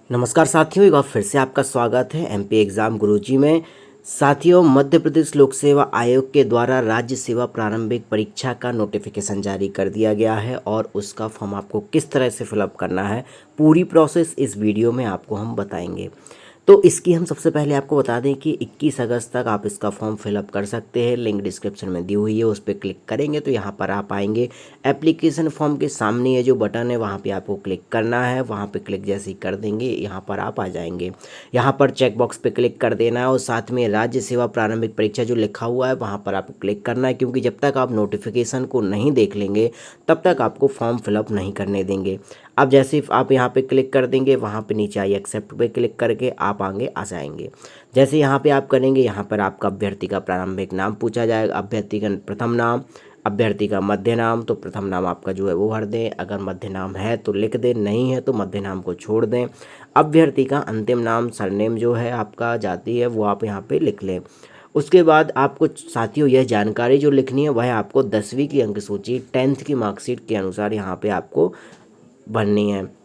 नमस्कार साथियों, एक बार फिर से आपका स्वागत है एमपी एग्ज़ाम गुरुजी में। साथियों, मध्य प्रदेश लोक सेवा आयोग के द्वारा राज्य सेवा प्रारंभिक परीक्षा का नोटिफिकेशन जारी कर दिया गया है और उसका फॉर्म आपको किस तरह से फिलअप करना है, पूरी प्रोसेस इस वीडियो में आपको हम बताएंगे। तो इसकी हम सबसे पहले आपको बता दें कि 21 अगस्त तक आप इसका फॉर्म फिलअप कर सकते हैं। लिंक डिस्क्रिप्शन में दी हुई है, उस पर क्लिक करेंगे तो यहाँ पर आप आएंगे। एप्लीकेशन फॉर्म के सामने ये जो बटन है वहाँ पे आपको क्लिक करना है। वहाँ पे क्लिक जैसे ही कर देंगे यहाँ पर आप आ जाएंगे। यहाँ पर चेक बॉक्स पे क्लिक कर देना है और साथ में राज्य सेवा प्रारंभिक परीक्षा जो लिखा हुआ है वहाँ पर आपको क्लिक करना है, क्योंकि जब तक आप नोटिफिकेशन को नहीं देख लेंगे तब तक आपको फॉर्म फिलअप नहीं करने देंगे। अब जैसे आप यहाँ पे क्लिक कर देंगे, वहाँ पे नीचे आई एक्सेप्ट पे क्लिक करके आप आगे आ जाएंगे। जैसे यहाँ पे आप करेंगे, यहाँ पर आपका अभ्यर्थी का प्रारंभिक नाम पूछा जाएगा। अभ्यर्थी का प्रथम नाम, अभ्यर्थी का मध्य नाम, तो प्रथम नाम आपका जो है वो भर दें। अगर मध्य नाम है तो लिख दें, नहीं है तो मध्य नाम को छोड़ दें। अभ्यर्थी का अंतिम नाम, सरनेम जो है आपका जाति है वो आप यहाँ पे लिख लें। उसके बाद आपको साथियों यह जानकारी जो लिखनी है वह आपको 10वीं की अंक सूची 10th की मार्कशीट के अनुसार यहाँ पे आपको भरनी है।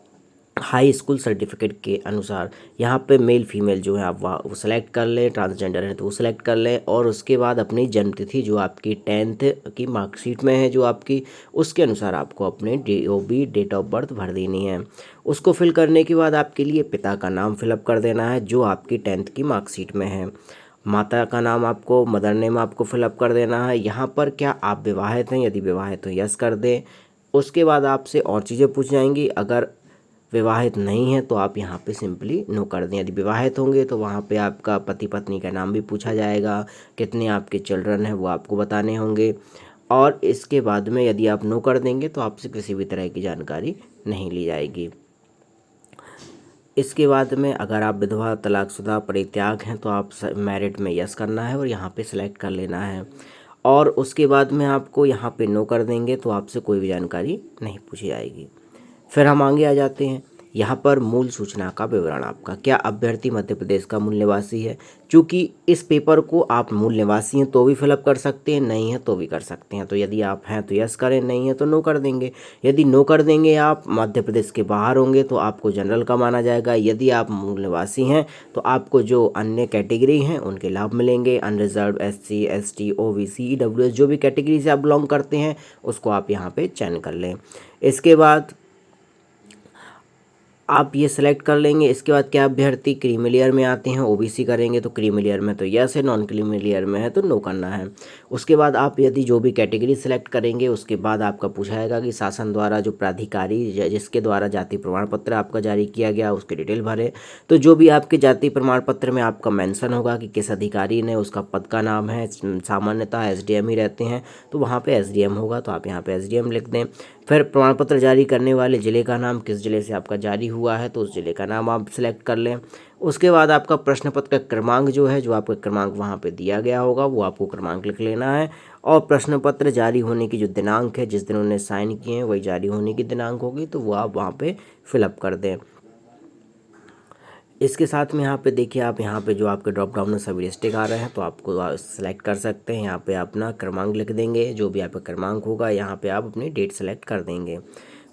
हाई स्कूल सर्टिफिकेट के अनुसार यहाँ पे मेल फीमेल जो है आप वो सेलेक्ट कर लें, ट्रांसजेंडर है तो वो सेलेक्ट कर लें। और उसके बाद अपनी जन्मतिथि जो आपकी 10th की मार्कशीट में है जो आपकी, उसके अनुसार आपको अपने DOB डेट ऑफ बर्थ भर देनी है। उसको फिल करने के बाद आपके लिए पिता का नाम फिलअप कर देना है जो आपकी 10th की मार्कशीट में है। माता का नाम आपको, मदर नेम आपको फिलअप कर देना है। यहाँ पर क्या आप विवाहित हैं, यदि विवाहित हो यस कर दें। उसके बाद आपसे और चीज़ें पूछ जाएंगी। अगर विवाहित नहीं है तो आप यहाँ पे सिंपली नो कर दें। यदि विवाहित होंगे तो वहाँ पे आपका पति पत्नी का नाम भी पूछा जाएगा, कितने आपके चिल्ड्रन हैं वो आपको बताने होंगे। और इसके बाद में यदि आप नो कर देंगे तो आपसे किसी भी तरह की जानकारी नहीं ली जाएगी। इसके बाद में अगर आप विधवा, तलाकशुदा, परित्याग हैं तो आप मैरिड में यस करना है और यहाँ पे सिलेक्ट कर लेना है। और उसके बाद में आपको यहाँ पे नो कर देंगे तो आपसे कोई भी जानकारी नहीं पूछी जाएगी। फिर हम आगे आ जाते हैं। यहाँ पर मूल सूचना का विवरण आपका, क्या अभ्यर्थी मध्य प्रदेश का मूल निवासी है। चूँकि इस पेपर को आप मूल निवासी हैं तो भी फिलअप कर सकते हैं, नहीं है तो भी कर सकते हैं। तो यदि आप हैं तो यस करें, नहीं है तो नो कर देंगे। यदि नो कर देंगे आप मध्य प्रदेश के बाहर होंगे तो आपको जनरल का माना जाएगा। यदि आप मूल निवासी हैं तो आपको जो अन्य कैटेगरी हैं उनके लाभ मिलेंगे। Unreserved, SC, ST, OBC, EWS जो भी कैटेगरी से आप बिलोंग करते हैं उसको आप यहाँ पे चयन कर लें। इसके बाद आप ये सेलेक्ट कर लेंगे। इसके बाद क्या अभ्यर्थी क्रीमी लेयर में आते हैं, OBC करेंगे तो क्रीमी लेयर में तो यस है, नॉन क्रीमी लेयर में है तो नो करना है। उसके बाद आप यदि जो भी कैटेगरी सेलेक्ट करेंगे उसके बाद आपका पूछाएगा कि शासन द्वारा जो प्राधिकारी जिसके द्वारा जाति प्रमाण पत्र आपका जारी किया गया उसकी डिटेल भरें। तो जो भी आपके जाति प्रमाण पत्र में आपका मेंशन होगा कि किस अधिकारी ने, उसका पद का नाम है, सामान्यतः SDM ही रहते हैं तो वहाँ पे SDM होगा तो आप यहाँ पे SDM लिख दें। फिर प्रमाण पत्र जारी करने वाले ज़िले का नाम, किस ज़िले से आपका जारी हुआ है तो उस ज़िले का नाम आप सिलेक्ट कर लें। उसके बाद आपका प्रश्न पत्र का क्रमांक जो है, जो आपका क्रमांक वहाँ पे दिया गया होगा वो आपको क्रमांक लिख लेना है। और प्रश्न पत्र जारी होने की जो दिनांक है, जिस दिन उन्होंने साइन किए हैं वही जारी होने की दिनांक होगी तो वो आप वहाँ पे फिलअप कर दें। इसके साथ में यहाँ पे देखिए, आप यहाँ पे जो आपके ड्रॉप डाउन में सभी डिस्ट्रिक्ट आ रहे हैं तो आपको सेलेक्ट कर सकते हैं। यहाँ पे अपना क्रमांक लिख देंगे, जो भी आपका क्रमांक होगा यहाँ पे आप अपनी डेट सेलेक्ट कर देंगे।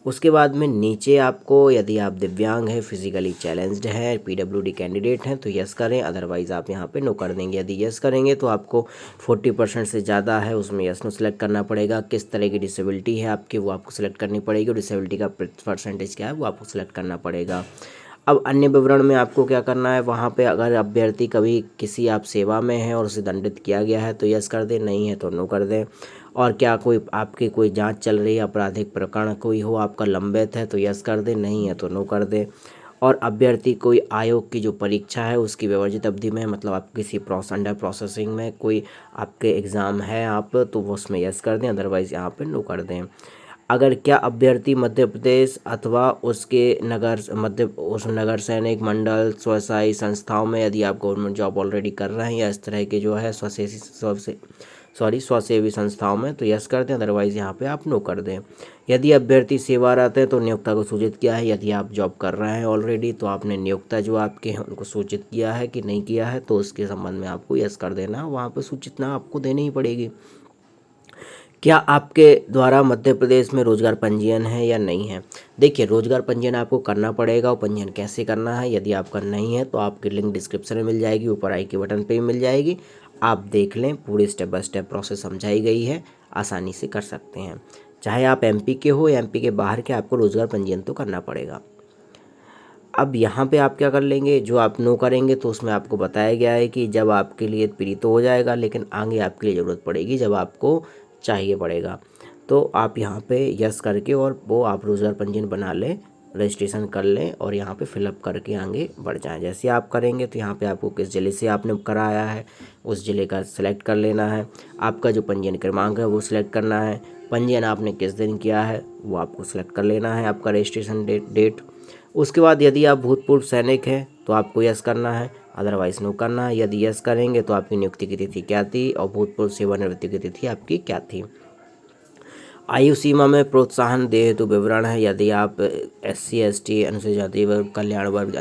उसके बाद में नीचे आपको, यदि आप दिव्यांग हैं, फिजिकली चैलेंज्ड हैं, PWD कैंडिडेट हैं तो यस करें, अदरवाइज़ आप यहाँ पे नो कर देंगे। यदि यस करेंगे तो आपको 40% से ज़्यादा है उसमें यस नो सेलेक्ट करना पड़ेगा। किस तरह की डिसेबिलिटी है आपकी वो आपको सेलेक्ट करनी पड़ेगी और डिसेबिलिटी का परसेंटेज क्या है वो आपको सेलेक्ट करना पड़ेगा। अब अन्य विवरण में आपको क्या करना है, वहाँ पे अगर अभ्यर्थी कभी किसी आप सेवा में है और उसे दंडित किया गया है तो यस कर दें, नहीं है तो नो कर दें। और क्या कोई आपकी कोई जांच चल रही है, आपराधिक प्रकरण कोई हो आपका लंबित है तो यस कर दें, नहीं है तो नो कर दें। और अभ्यर्थी कोई आयोग की जो परीक्षा है उसकी विवर्जित अवधि में, मतलब आप किसी अंडर प्रोसेसिंग में कोई आपके एग्ज़ाम है आप तो वो उसमें यस कर दें, अदरवाइज़ यहाँ पे नो कर दें। अगर क्या अभ्यर्थी मध्य प्रदेश अथवा उसके उस नगर सैनिक मंडल, स्वशासी संस्थाओं में, यदि आप गवर्नमेंट जॉब ऑलरेडी कर रहे हैं या इस तरह के जो है स्वसेवी संस्थाओं में तो यस कर दें, अदरवाइज़ यहाँ पे आप नो कर दें। यदि अभ्यर्थी सेवारत है तो नियोक्ता को सूचित किया है। यदि आप जॉब कर रहे हैं ऑलरेडी तो आपने नियोक्ता जो आपके हैं उनको सूचित किया है कि नहीं किया है तो उसके संबंध में आपको यस कर देना, वहाँ पर सूचना आपको देनी ही पड़ेगी। क्या आपके द्वारा मध्य प्रदेश में रोजगार पंजीयन है या नहीं है? देखिए, रोजगार पंजीयन आपको करना पड़ेगा और पंजीयन कैसे करना है, यदि आपका नहीं है तो आपकी लिंक डिस्क्रिप्शन में मिल जाएगी, ऊपर आई के बटन पे भी मिल जाएगी। आप देख लें, पूरी स्टेप बाय स्टेप प्रोसेस समझाई गई है, आसानी से कर सकते हैं। चाहे आप एमपी के हो या एमपी के बाहर के, आपको रोजगार पंजीयन तो करना पड़ेगा। अब यहाँ पे आप क्या कर लेंगे, जो आप नो करेंगे तो उसमें आपको बताया गया है कि जब आपके लिए फ्री तो हो जाएगा, लेकिन आगे आपके लिए ज़रूरत पड़ेगी जब आपको चाहिए पड़ेगा। तो आप यहाँ पे यस करके और वो आप रोज़गार पंजीयन बना लें, रजिस्ट्रेशन कर लें और यहाँ पे फिलअप करके आगे बढ़ जाएं। जैसे आप करेंगे तो यहाँ पे आपको किस ज़िले से आपने कराया है उस ज़िले का सिलेक्ट कर लेना है। आपका जो पंजीयन क्रमांक है वो सिलेक्ट करना है। पंजीयन आपने किस दिन किया है वो आपको सिलेक्ट कर लेना है, आपका रजिस्ट्रेशन डेट। उसके बाद यदि आप भूतपूर्व सैनिक हैं तो आपको यस करना है, अदरवाइज़ नो करना है। यदि यस करेंगे तो आपकी नियुक्ति की तिथि क्या थी और भूतपूर्व सेवानिवृत्ति की तिथि आपकी क्या थी। आयु सीमा में प्रोत्साहन दे हेतु विवरण है। यदि आप SC ST अनुसूचित जाति वर्ग कल्याण वर्ग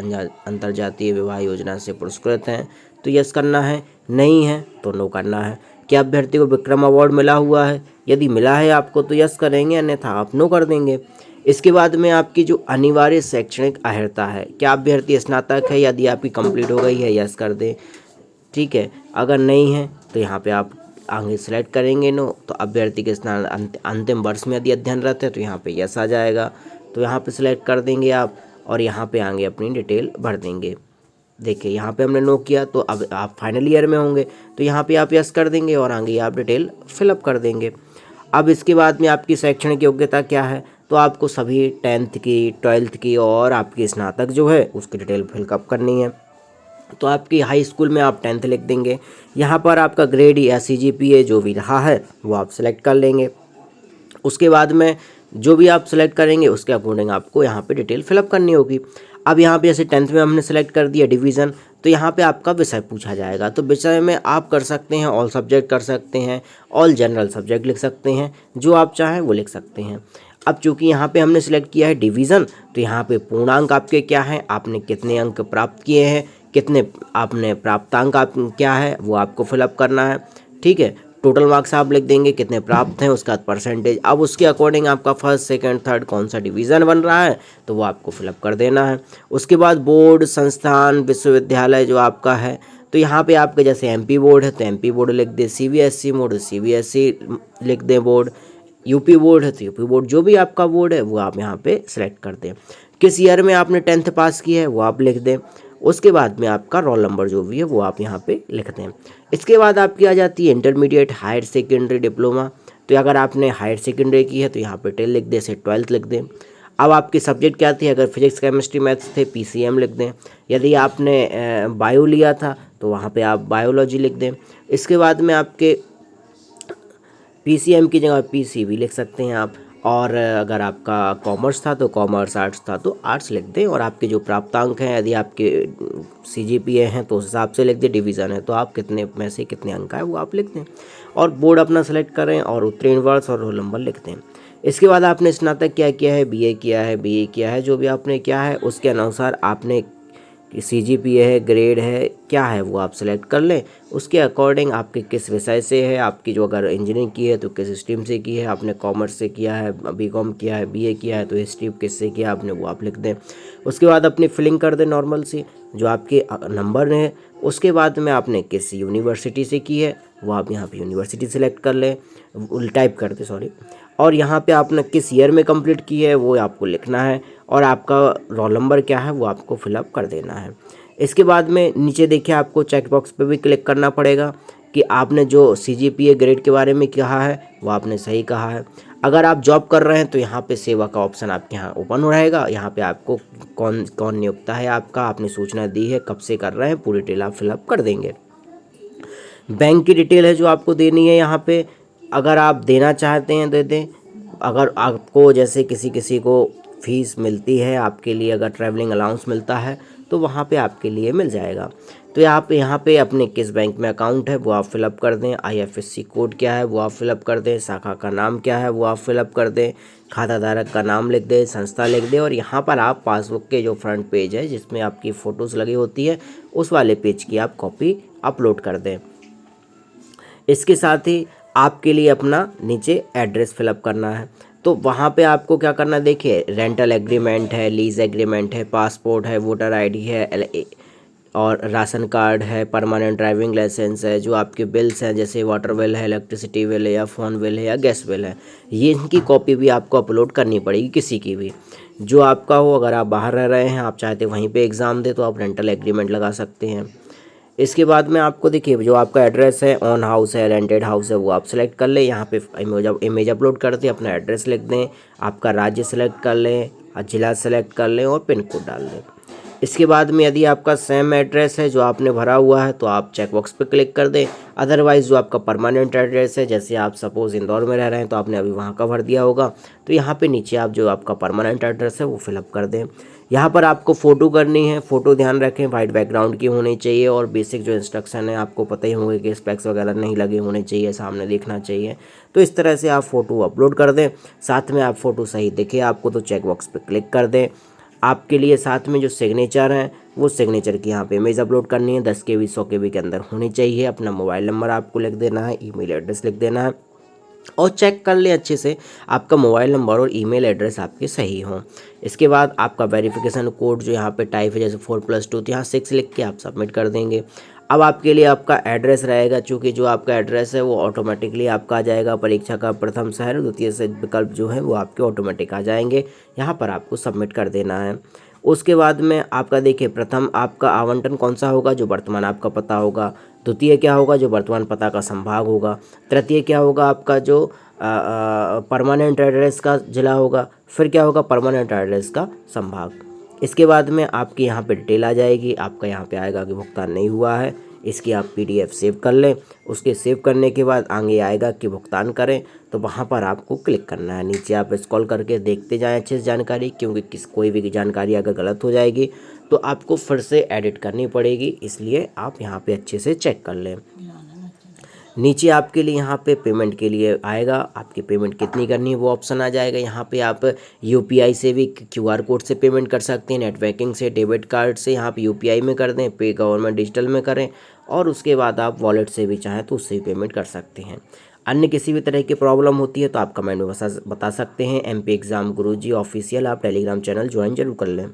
अंतर्जातीय विवाह योजना से पुरस्कृत हैं तो यस करना है, नहीं है तो नो करना है। क्या अभ्यर्थी को विक्रम अवार्ड मिला हुआ है? यदि मिला है आपको तो यस करेंगे, अन्यथा आप नो कर देंगे। इसके बाद में आपकी जो अनिवार्य शैक्षणिक अर्हता है, क्या अभ्यर्थी स्नातक है? यदि आपकी कंप्लीट हो गई है यस कर दें, ठीक है। अगर नहीं है तो यहाँ पे आप आगे सेलेक्ट करेंगे नो। तो अभ्यर्थी के स्नान अंतिम वर्ष में यदि अध्ययनरत है तो यहाँ पे यस आ जाएगा, तो यहाँ पे सिलेक्ट कर देंगे आप और यहाँ पे आगे अपनी डिटेल भर देंगे। देखिए, यहाँ पे हमने नो किया तो अब आप फाइनल ईयर में होंगे तो यहाँ पे आप यस कर देंगे और आगे आप डिटेल फिलअप कर देंगे। अब इसके बाद में आपकी शैक्षणिक योग्यता क्या है, तो आपको सभी 10th की, 12th की और आपकी स्नातक जो है उसकी डिटेल फिलअप करनी है। तो आपकी हाई स्कूल में आप 10th लिख देंगे। यहाँ पर आपका ग्रेड या CGPA जो भी रहा है वो आप सेलेक्ट कर लेंगे। उसके बाद में जो भी आप सेलेक्ट करेंगे उसके अकॉर्डिंग आपको यहाँ पे डिटेल फिलअप करनी होगी। अब यहाँ पे जैसे 10th में हमने सेलेक्ट कर दिया डिवीज़न, तो यहाँ पे आपका विषय पूछा जाएगा। तो विषय में आप कर सकते हैं ऑल सब्जेक्ट कर सकते हैं, ऑल जनरल सब्जेक्ट लिख सकते हैं, जो आप चाहें वो लिख सकते हैं। अब चूंकि यहाँ पे हमने सेलेक्ट किया है डिवीज़न, तो यहाँ पे पूर्णांक आपके क्या हैं, आपने कितने अंक प्राप्त किए हैं, कितने आपने प्राप्तांक आप क्या है वो आपको फिलअप करना है, ठीक है। टोटल मार्क्स आप लिख देंगे कितने प्राप्त हैं, उसका परसेंटेज। अब उसके अकॉर्डिंग आपका फर्स्ट सेकंड थर्ड कौन सा डिवीज़न बन रहा है तो वो आपको फिलअप कर देना है। उसके बाद बोर्ड, संस्थान, विश्वविद्यालय जो आपका है, तो यहाँ पे आपके जैसे MP बोर्ड है तो MP बोर्ड लिख दे, CBSE बोर्ड CBSE लिख दें बोर्ड, UP बोर्ड है तो UP बोर्ड, जो भी आपका बोर्ड है वो आप यहाँ पे सेलेक्ट कर दें। किस ईयर में आपने 10th पास की है वो आप लिख दें। उसके बाद में आपका रोल नंबर जो भी है वो आप यहाँ पे लिख दें। इसके बाद आपकी आ जाती है इंटरमीडिएट, हायर सेकेंडरी, डिप्लोमा। तो अगर आपने हायर सेकेंडरी की है तो यहाँ पे 10 लिख दें, से 12th लिख दें। अब आपकी सब्जेक्ट क्या थी, अगर फिजिक्स केमिस्ट्री मैथ्स थे PCM लिख दें। यदि आपने बायो लिया था तो वहाँ पे आप बायोलॉजी लिख दें। इसके बाद में आपके PCM की जगह PCB लिख सकते हैं आप, और अगर आपका कॉमर्स था तो कॉमर्स, आर्ट्स था तो आर्ट्स लिख दें। और आपके जो प्राप्तांक हैं, यदि आपके CGPA हैं तो उस हिसाब से लिख दें, डिवीज़न है तो आप कितने में से कितने अंक आए वो आप लिख दें और बोर्ड अपना सेलेक्ट करें और उत्तीर्ण वर्ष और रोल नंबर लिख दें। इसके बाद आपने स्नातक क्या किया है, BA किया है, BE किया है, जो भी आपने किया है उसके अनुसार आपने CGPA है, ग्रेड है, क्या है वो आप सेलेक्ट कर लें। उसके अकॉर्डिंग आपके किस विषय से है, आपकी जो अगर इंजीनियरिंग की है तो किस स्ट्रीम से की है, आपने कॉमर्स से किया है, BCom किया है, BA किया है तो हिस्ट्री किससे किया आपने वो आप लिख दें। उसके बाद अपनी फिलिंग कर दें नॉर्मल सी, जो आपके नंबर है। उसके बाद में आपने किस यूनिवर्सिटी से की है वो आप यहाँ पे यूनिवर्सिटी सेलेक्ट कर लें, टाइप कर दें सॉरी। और यहाँ पे आपने किस ईयर में कंप्लीट की है वो आपको लिखना है और आपका रोल नंबर क्या है वो आपको फिलअप कर देना है। इसके बाद में नीचे देखिए आपको चेक बॉक्स पे भी क्लिक करना पड़ेगा कि आपने जो CGPA ग्रेड के बारे में कहा है वो आपने सही कहा है। अगर आप जॉब कर रहे हैं तो यहाँ पे सेवा का ऑप्शन आपके यहाँ ओपन हो रहेगा। यहाँ पे आपको कौन कौन नियुक्ता है आपका, आपने सूचना दी है, कब से कर रहे हैं, पूरी डिटेल आप फिलअप कर देंगे। बैंक की डिटेल है जो आपको देनी है यहाँ पे, अगर आप देना चाहते हैं दे दें। अगर आपको जैसे किसी को फीस मिलती है आपके लिए, अगर ट्रैवलिंग अलाउंस मिलता है तो वहाँ पे आपके लिए मिल जाएगा। तो यहाँ पे अपने किस बैंक में अकाउंट है वो आप फिलअप कर दें, IFSC कोड क्या है वो आप फिलअप कर दें, शाखा का नाम क्या है वो आप फिलअप कर दें, खाता धारक का नाम लिख दें, संस्था लिख दें। और यहाँ पर आप पासबुक के जो फ्रंट पेज है जिसमें आपकी फ़ोटोज़ लगी होती है उस वाले पेज की आप कॉपी अपलोड कर दें। इसके साथ ही आपके लिए अपना नीचे एड्रेस फिलअप करना है। तो वहाँ पे आपको क्या करना है, देखिए रेंटल एग्रीमेंट है, लीज एग्रीमेंट है, पासपोर्ट है, वोटर आईडी है, और राशन कार्ड है, परमानेंट ड्राइविंग लाइसेंस है, जो आपके बिल्स हैं जैसे वाटर बिल है, इलेक्ट्रिसिटी बिल है, या फ़ोन बिल है, या गैस बिल है, ये इनकी कॉपी भी आपको अपलोड करनी पड़ेगी, किसी की भी जो आपका हो। अगर आप बाहर रह रहे हैं, आप चाहते वहीं पे एग्ज़ाम दे, तो आप रेंटल एग्रीमेंट लगा सकते हैं। इसके बाद में आपको देखिए जो आपका एड्रेस है, ऑन हाउस है, रेंटेड हाउस है, वो आप सेलेक्ट कर लें। यहाँ पे इमेज अपलोड कर दें, अपना एड्रेस लिख दें, आपका राज्य सेलेक्ट कर लें, जिला सेलेक्ट कर लें और पिन कोड डाल दें। इसके बाद में यदि आपका सेम एड्रेस है जो आपने भरा हुआ है, तो आप चेकबॉक्स पे क्लिक कर दें। अदरवाइज़ जो आपका परमानेंट एड्रेस है, जैसे आप सपोज़ इंदौर में रह रहे हैं, तो आपने अभी वहाँ का भर दिया होगा, तो यहाँ पे नीचे आप जो आपका परमानेंट एड्रेस है वो फिलअप कर दें। यहाँ पर आपको फ़ोटो करनी है। फ़ोटो ध्यान रखें वाइट बैकग्राउंड की होनी चाहिए, और बेसिक जो इंस्ट्रक्शन है आपको पता ही होंगे कि स्पेक्स वगैरह नहीं लगे होने चाहिए, सामने देखना चाहिए। तो इस तरह से आप फ़ोटो अपलोड कर दें। साथ में आप फ़ोटो सही दिखे आपको, तो चेकबॉक्स पे क्लिक कर दें। आपके लिए साथ में जो सिग्नेचर हैं, वो सिग्नेचर की यहाँ पे इमेज अपलोड करनी है। 10 KB 100 KB के अंदर होनी चाहिए। अपना मोबाइल नंबर आपको लिख देना है, ईमेल एड्रेस लिख देना है, और चेक कर ले अच्छे से आपका मोबाइल नंबर और ईमेल एड्रेस आपके सही हों। इसके बाद आपका वेरिफिकेशन कोड जो यहाँ पे टाइप है, जैसे 4+2, तो यहाँ 6 लिख के आप सबमिट कर देंगे। अब आपके लिए आपका एड्रेस रहेगा, चूँकि जो आपका एड्रेस है वो ऑटोमेटिकली आपका आ जाएगा। परीक्षा का प्रथम शहर, द्वितीय से विकल्प जो है वो आपके ऑटोमेटिक आ जाएंगे। यहाँ पर आपको सबमिट कर देना है। उसके बाद में आपका देखिए प्रथम आपका आवंटन कौन सा होगा, जो वर्तमान आपका पता होगा। द्वितीय क्या होगा, जो वर्तमान पता का संभाग होगा। तृतीय क्या होगा, आपका जो परमानेंट एड्रेस का जिला होगा। फिर क्या होगा, परमानेंट एड्रेस का संभाग। इसके बाद में आपकी यहाँ पे डिटेल आ जाएगी। आपका यहाँ पे आएगा कि भुगतान नहीं हुआ है, इसकी आप PDF सेव कर लें। उसके सेव करने के बाद आगे आएगा कि भुगतान करें, तो वहाँ पर आपको क्लिक करना है। नीचे आप स्क्रॉल करके देखते जाएं अच्छे से जानकारी, क्योंकि कोई भी जानकारी अगर गलत हो जाएगी तो आपको फिर से एडिट करनी पड़ेगी, इसलिए आप यहाँ पे अच्छे से चेक कर लें। नीचे आपके लिए यहाँ पे पेमेंट के लिए आएगा, आपकी पेमेंट कितनी करनी है वो ऑप्शन आ जाएगा। यहाँ पे आप UPI से भी, QR कोड से पेमेंट कर सकते हैं, नेट बैंकिंग से, डेबिट कार्ड से। यहाँ पे UPI में कर दें, पे गवर्नमेंट डिजिटल में करें, और उसके बाद आप वॉलेट से भी चाहें तो उससे भी पेमेंट कर सकते हैं। अन्य किसी भी तरह की प्रॉब्लम होती है तो आप कमेंट में बता सकते हैं। MP एग्ज़ाम गुरुजी ऑफिशियल आप टेलीग्राम चैनल ज्वाइन जरूर कर लें।